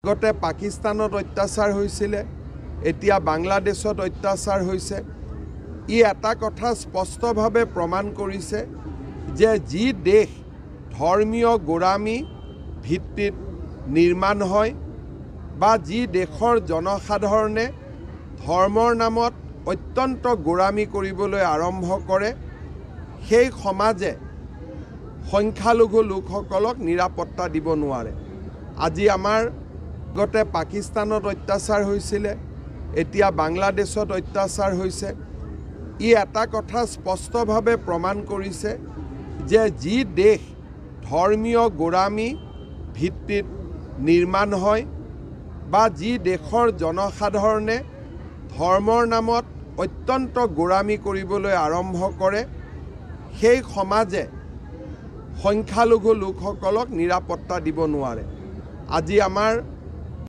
আগতে পাকিস্তানত অত্যাচাৰ হৈছিলে, এতিয়া বাংলাদেশত অত্যাচাৰ হৈছে। ই এটা কথা স্পষ্টভাৱে প্ৰমাণ কৰিছে যে যি দেশ ধৰ্মীয় গোড়ামী ভিত্তিত নিৰ্মাণ হয় বা যি দেশৰ জনসাধাৰণে ধৰ্মৰ নামত অত্যন্ত গোড়ামী কৰিবলৈ আৰম্ভ কৰে, সেই সমাজে সংখ্যালঘু লোকসকলক নিৰাপত্তা দিব নোৱাৰে। আজি আমাৰ আগতে পাকিস্তানত অত্যাচাৰ হৈছিলে, এতিয়া বাংলাদেশত অত্যাচাৰ হৈছে। ই এটা কথা স্পষ্টভাৱে প্ৰমাণ কৰিছে যে যি দেশ ধৰ্মীয় গোড়ামী ভিত্তিত নিৰ্মাণ হয় বা যি দেশৰ জনসাধাৰণে ধৰ্মৰ নামত অত্যন্ত গোড়ামী কৰিবলৈ আৰম্ভ কৰে, সেই সমাজে সংখ্যালঘু লোকসকলক নিৰাপত্তা দিব নোৱাৰে। আজি আমাৰ